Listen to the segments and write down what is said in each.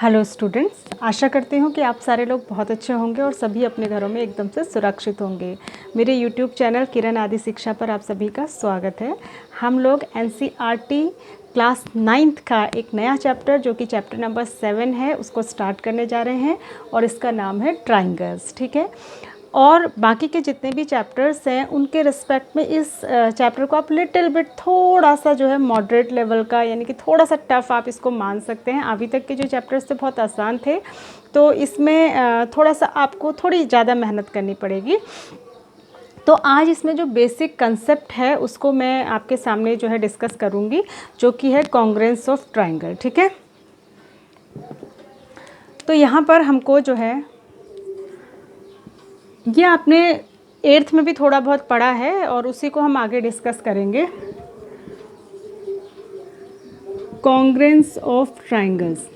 Hello students, आशा करती हूँ कि आप सारे लोग बहुत अच्छे होंगे और सभी अपने घरों में एकदम से सुरक्षित होंगे। मेरे यूट्यूब चैनल किरण आदि शिक्षा पर आप सभी का स्वागत है। हम लोग एनसीईआरटी क्लास 9th का एक नया चैप्टर जो कि चैप्टर नंबर 7 है उसको स्टार्ट करने जा रहे हैं और इसका नाम है ट्राइंगल्स। ठीक है, और बाकी के जितने भी चैप्टर्स हैं उनके रिस्पेक्ट में इस चैप्टर को आप लिटिल बिट थोड़ा सा जो है मॉडरेट लेवल का, यानी कि थोड़ा सा टफ आप इसको मान सकते हैं। अभी तक के जो चैप्टर्स थे बहुत आसान थे, तो इसमें थोड़ा सा आपको थोड़ी ज़्यादा मेहनत करनी पड़ेगी। तो आज इसमें जो बेसिक कंसेप्ट है उसको मैं आपके सामने जो है डिस्कस करूँगी, जो कि है कॉन्ग्रुएंस ऑफ ट्राइंगल। ठीक है, तो यहाँ पर हमको जो है ये आपने 8th में भी थोड़ा बहुत पढ़ा है और उसी को हम आगे डिस्कस करेंगे। कॉन्ग्रुएंस ऑफ ट्राइंगल्स,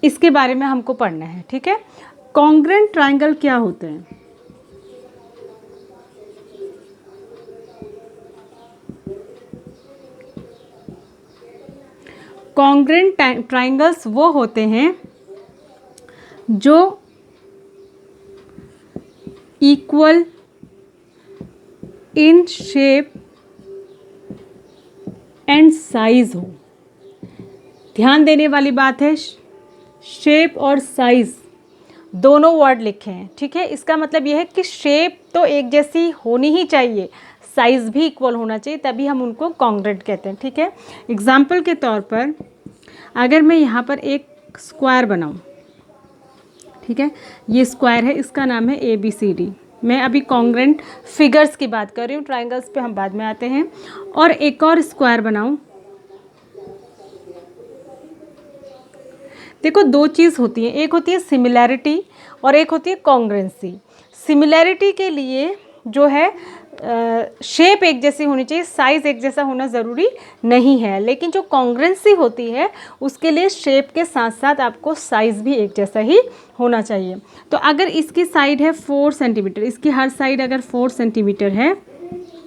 इसके बारे में हमको पढ़ना है। ठीक है, कॉन्ग्रुएंट ट्राइंगल क्या होते हैं? कॉन्ग्रुएंट ट्राइंगल्स वो होते हैं जो equal in shape and size हो। ध्यान देने वाली बात है, शेप और साइज दोनों वर्ड लिखे हैं। ठीक है, इसका मतलब यह है कि शेप तो एक जैसी होनी ही चाहिए, साइज भी इक्वल होना चाहिए, तभी हम उनको कॉन्ग्रुएंट कहते हैं। ठीक है, एग्जाम्पल के तौर पर अगर मैं यहाँ पर एक स्क्वायर बनाऊँ, ठीक है, ये स्क्वायर है, इसका नाम है ABCD। मैं अभी कॉन्ग्रुएंट फिगर्स की बात कर रही हूँ, ट्राइंगल्स पे हम बाद में आते हैं। और एक और स्क्वायर बनाऊँ, देखो दो चीज़ होती है, एक होती है सिमिलैरिटी और एक होती है कॉन्ग्रुएंसी। सिमिलैरिटी के लिए जो है शेप एक जैसी होनी चाहिए, साइज़ एक जैसा होना ज़रूरी नहीं है, लेकिन जो कॉन्ग्रुएंसी होती है उसके लिए शेप के साथ साथ आपको साइज़ भी एक जैसा ही होना चाहिए। तो अगर इसकी साइड है 4 सेंटीमीटर, इसकी हर साइड अगर 4 सेंटीमीटर है,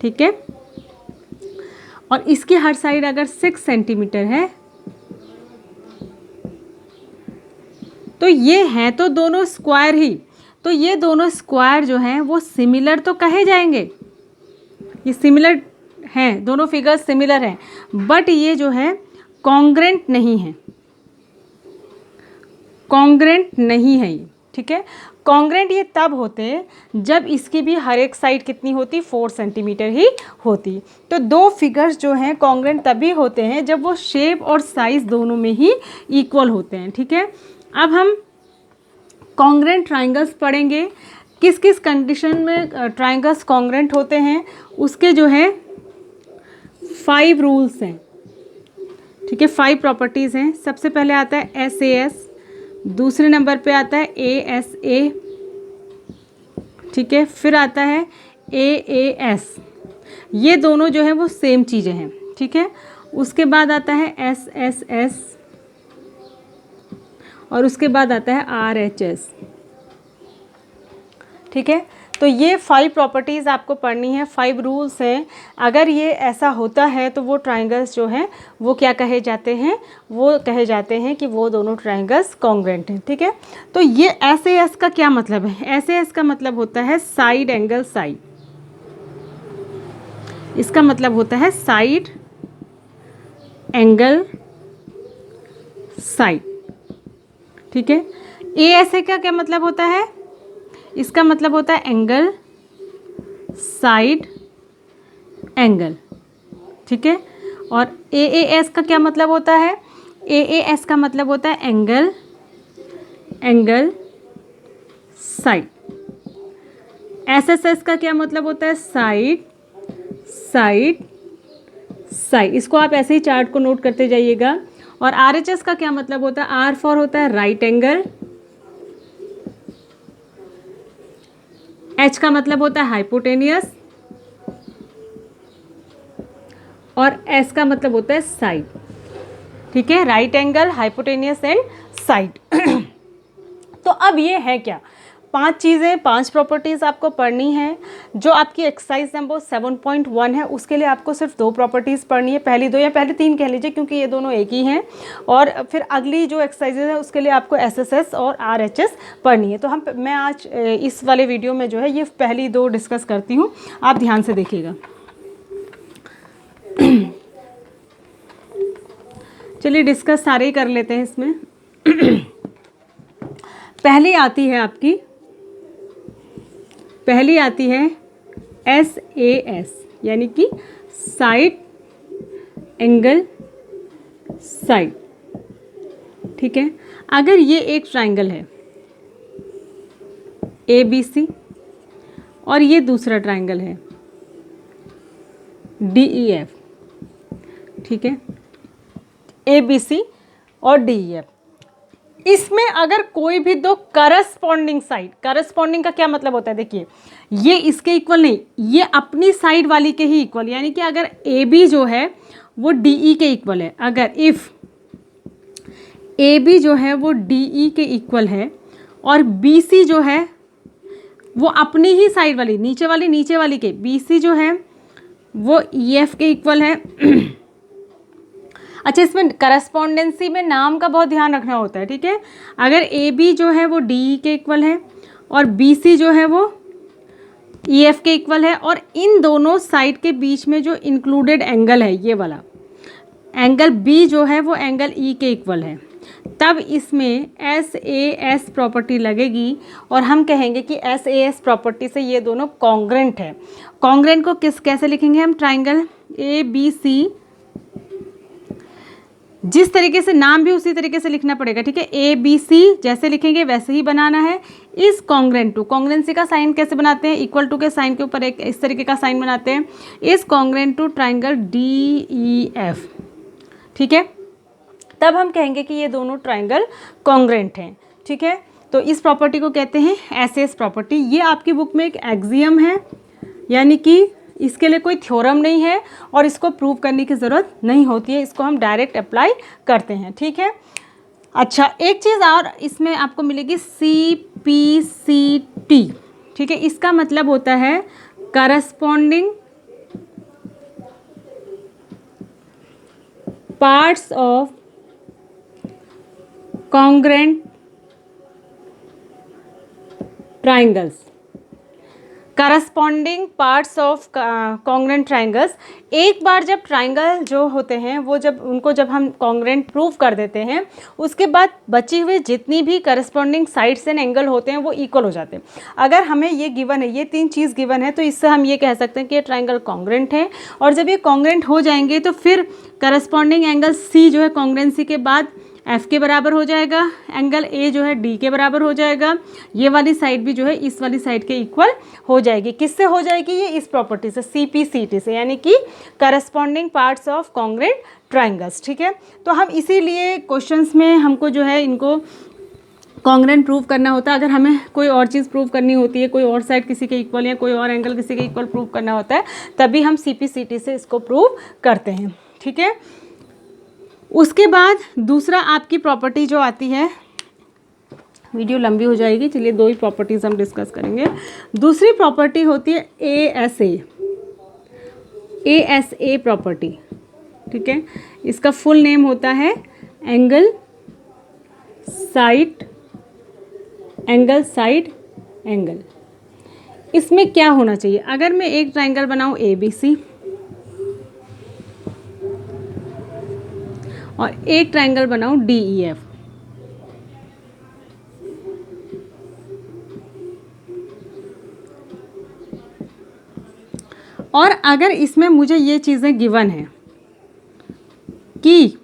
ठीक है, और इसकी हर साइड अगर 6 सेंटीमीटर है, तो ये हैं तो दोनों स्क्वायर ही, तो ये दोनों स्क्वायर जो हैं वो सिमिलर तो कहे जाएंगे, ये सिमिलर हैं, दोनों फिगर्स सिमिलर हैं, बट ये जो है कॉन्ग्रुएंट नहीं है, कॉन्ग्रुएंट नहीं है ये। ठीक है, कॉन्ग्रुएंट ये तब होते हैं जब इसकी भी हर एक साइड कितनी होती, 4 सेंटीमीटर ही होती। तो दो फिगर्स जो हैं कॉन्ग्रुएंट तभी होते हैं जब वो शेप और साइज़ दोनों में ही इक्वल होते हैं। ठीक है, अब हम कॉन्ग्रुएंट ट्राइंगल्स पढ़ेंगे, किस किस कंडीशन में ट्राइंगल्स कॉन्ग्रुएंट होते हैं, उसके जो है 5 रूल्स हैं। ठीक है, 5 प्रॉपर्टीज़ हैं। सबसे पहले आता है SAS, दूसरे नंबर पे आता है ASA, ठीक है, फिर आता है AAS, ये दोनों जो है वो सेम चीज़ें हैं। ठीक है, उसके बाद आता है SSS और उसके बाद आता है RHS। ठीक है, तो ये 5 प्रॉपर्टीज़ आपको पढ़नी है, 5 रूल्स हैं। अगर ये ऐसा होता है तो वो ट्राइंगल्स जो हैं वो क्या कहे जाते हैं, वो कहे जाते हैं कि वो दोनों ट्राइंगल्स कॉन्ग्रुएंट हैं। ठीक है, तो ये SAS का क्या मतलब है? SAS का मतलब होता है साइड एंगल साइड, इसका मतलब होता है साइड एंगल साइड। ठीक है, ASA का क्या मतलब होता है? इसका मतलब होता है एंगल साइड एंगल। ठीक है, और AAS का क्या मतलब होता है? AAS का मतलब होता है एंगल एंगल साइड। SSS का क्या मतलब होता है? Side side side. इसको आप ऐसे ही चार्ट को नोट करते जाइएगा। और RHS का क्या मतलब होता है? R फॉर होता है राइट एंगल, H का मतलब होता है हाइपोटेनियस और S का मतलब होता है साइड। ठीक है, right angle, hypotenuse and side. तो अब ये है क्या? 5 चीज़ें, 5 प्रॉपर्टीज़ आपको पढ़नी है। जो आपकी एक्सरसाइज नंबर 7.1 है उसके लिए आपको सिर्फ 2 प्रॉपर्टीज़ पढ़नी है, पहली 2 या पहले 3 कह लीजिए, क्योंकि ये दोनों एक ही हैं। और फिर अगली जो एक्सरसाइजेज है उसके लिए आपको SSS और RHS पढ़नी है। तो मैं आज इस वाले वीडियो में जो है ये पहली 2 डिस्कस करती हूँ, आप ध्यान से देखिएगा। चलिए डिस्कस सारे ही कर लेते हैं इसमें। पहली आती है SAS, यानी कि साइड एंगल साइड। ठीक है, अगर ये एक ट्राइंगल है ABC और ये दूसरा ट्राइंगल है DEF, ठीक है, ABC और DEF, इसमें अगर कोई भी 2 करस्पॉन्डिंग साइड, करस्पॉन्डिंग का क्या मतलब होता है, देखिए ये इसके इक्वल नहीं, ये अपनी साइड वाली के ही इक्वल, यानी कि अगर AB जो है वो DE के इक्वल है, अगर इफ़ AB जो है वो DE के इक्वल है और BC जो है वो अपनी ही साइड वाली, नीचे वाली के, BC जो है वो EF के इक्वल है। अच्छा, इसमें करस्पॉन्डेंसी में नाम का बहुत ध्यान रखना होता है, ठीक है। अगर AB जो है वो DE के इक्वल है और BC जो है वो EF के इक्वल है, और इन दोनों साइड के बीच में जो इंक्लूडेड एंगल है, ये वाला एंगल B जो है वो एंगल E के इक्वल है, तब इसमें SAS प्रॉपर्टी लगेगी और हम कहेंगे कि SAS प्रॉपर्टी से ये दोनों कॉन्ग्रेंट है। कॉन्ग्रेंट को कैसे लिखेंगे हम, ट्राइंगल ABC, जिस तरीके से नाम भी उसी तरीके से लिखना पड़ेगा, ठीक है। ABC जैसे लिखेंगे वैसे ही बनाना है। इस कॉन्ग्रेंट टू, कॉन्ग्रेंसी का साइन कैसे बनाते हैं, इक्वल टू के साइन के ऊपर एक इस तरीके का साइन बनाते हैं। इस कॉन्ग्रेंट टू ट्राइंगल DEF, ठीक है, तब हम कहेंगे कि ये दोनों ट्राइंगल कॉन्ग्रेंट हैं, ठीक है। तो इस प्रॉपर्टी को कहते हैं SAS प्रॉपर्टी। ये आपकी बुक में एक एक्सियम है, यानी कि इसके लिए कोई थ्योरम नहीं है और इसको प्रूव करने की ज़रूरत नहीं होती है, इसको हम डायरेक्ट अप्लाई करते हैं, ठीक है। अच्छा, एक चीज़ और इसमें आपको मिलेगी CPCT, ठीक है। इसका मतलब होता है corresponding parts of congruent triangles, corresponding parts of congruent triangles. एक बार जब ट्राइंगल जो होते हैं वो जब हम कॉन्ग्रेंट प्रूव कर देते हैं, उसके बाद बची हुई जितनी भी करस्पॉन्डिंग साइड्स एंड एंगल होते हैं वो इक्वल हो जाते हैं। अगर हमें ये गिवन है, ये 3 चीज़ गिवन है, तो इससे हम ये कह सकते हैं कि ये ट्राइंगल कॉन्ग्रेंट है। और जब ये कॉन्ग्रेंट हो जाएंगे तो फिर करस्पॉन्डिंग एंगल C जो है कॉन्ग्रेंसी के बाद F के बराबर हो जाएगा, एंगल A जो है D के बराबर हो जाएगा, ये वाली साइड भी जो है इस वाली साइड के इक्वल हो जाएगी। किससे हो जाएगी ये, इस प्रॉपर्टी से, CPCT से, यानी कि corresponding parts of congruent triangles, ठीक है। तो हम इसीलिए क्वेश्चंस में हमको जो है इनको कॉन्ग्रेंट प्रूव करना होता है। अगर हमें कोई और चीज़ प्रूव करनी होती है, कोई और साइड किसी के इक्वल या कोई और एंगल किसी के इक्वल प्रूव करना होता है, तभी हम CPCT से इसको प्रूव करते हैं, ठीक है। उसके बाद दूसरा आपकी प्रॉपर्टी जो आती है, वीडियो लंबी हो जाएगी, चलिए 2 ही प्रॉपर्टीज़ हम डिस्कस करेंगे। दूसरी प्रॉपर्टी होती है ASA प्रॉपर्टी, ठीक है। इसका फुल नेम होता है एंगल साइड एंगल। इसमें क्या होना चाहिए, अगर मैं एक ट्राइंगल बनाऊं ABC और एक ट्राइंगल बनाऊं DEF, और अगर इसमें मुझे ये चीज़ें गिवन है कि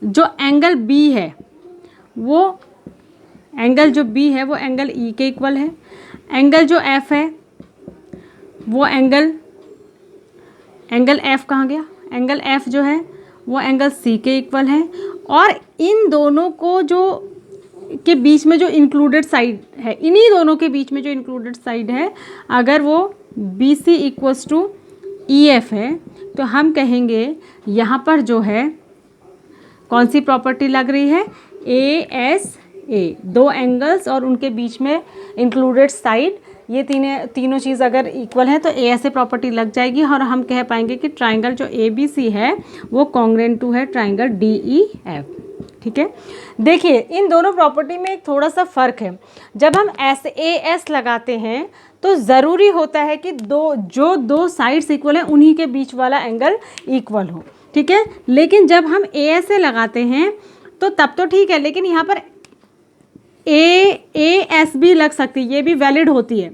जो एंगल B है वो एंगल E के इक्वल है, एंगल जो F है वो एंगल F कहाँ गया, एंगल F जो है वो एंगल C के इक्वल है, और इन दोनों को जो के बीच में जो इंक्लूडेड साइड है, इन्हीं दोनों के बीच में जो इंक्लूडेड साइड है, अगर वो BC इक्वल्स टू EF है, तो हम कहेंगे यहाँ पर जो है कौन सी प्रॉपर्टी लग रही है, ए, दो एंगल्स और उनके बीच में इंक्लूडेड साइड, ये तीनों चीज़ अगर इक्वल है तो ए ऐसे प्रॉपर्टी लग जाएगी और हम कह पाएंगे कि ट्राइंगल जो ए बी सी है वो कॉन्ग्रुएंट टू है ट्राइंगल डी ई एफ। ठीक है, देखिए इन दोनों प्रॉपर्टी में एक थोड़ा सा फ़र्क है। जब हम एस ए एस लगाते हैं तो ज़रूरी होता है कि दो साइड्स इक्वल हैं उन्हीं के बीच वाला एंगल इक्वल हो। ठीक है, लेकिन जब हम ए एस ए लगाते हैं तो तब तो ठीक है, लेकिन यहाँ पर ए एस भी लग सकती है, ये भी वैलिड होती है।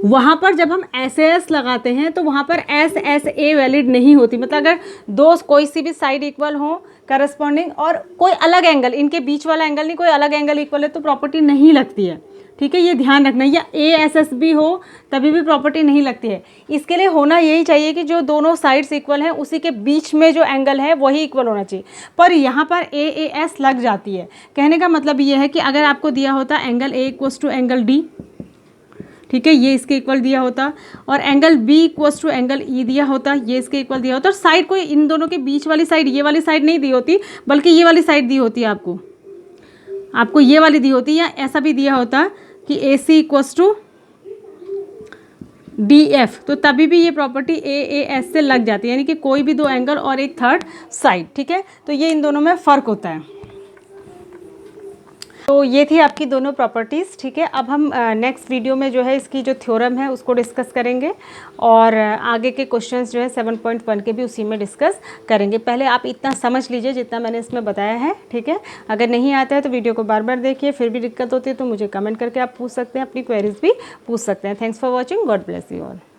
वहाँ पर जब हम एस एस लगाते हैं तो वहाँ पर एस एस ए वैलिड नहीं होती। मतलब अगर दो कोई सी भी साइड इक्वल हो करस्पॉन्डिंग और कोई अलग एंगल, इनके बीच वाला एंगल नहीं, कोई अलग एंगल इक्वल है तो प्रॉपर्टी नहीं लगती है। ठीक है, ये ध्यान रखना। या ए एस एस भी हो तभी भी प्रॉपर्टी नहीं लगती है। इसके लिए होना यही चाहिए कि जो दोनों साइड्स इक्वल हैं उसी के बीच में जो एंगल है वही इक्वल होना चाहिए। पर यहाँ पर ए एस लग जाती है। कहने का मतलब ये है कि अगर आपको दिया होता angle A equals to angle D, ठीक है, ये इसके इक्वल दिया होता, और angle B equals to angle E दिया होता, ये इसके इक्वल दिया होता, और साइड कोई इन दोनों के बीच वाली साइड, ये वाली साइड नहीं दी होती बल्कि ये वाली साइड दी होती है आपको ये वाली दी होती, या ऐसा भी दिया होता कि ए सी इक्वल्स टू डी एफ, तो तभी भी ये प्रॉपर्टी ए एस से लग जाती है, यानी कि कोई भी दो एंगल और एक थर्ड साइड। ठीक है, तो ये इन दोनों में फ़र्क होता है। तो ये थी आपकी दोनों प्रॉपर्टीज़। ठीक है, अब हम नेक्स्ट वीडियो में जो है इसकी जो थ्योरम है उसको डिस्कस करेंगे, और आगे के क्वेश्चंस जो है 7.1 के भी उसी में डिस्कस करेंगे। पहले आप इतना समझ लीजिए जितना मैंने इसमें बताया है। ठीक है, अगर नहीं आता है तो वीडियो को बार बार देखिए, फिर भी दिक्कत होती है तो मुझे कमेंट करके आप पूछ सकते हैं, अपनी क्वेरीज भी पूछ सकते हैं। Thanks for watching, God bless you all.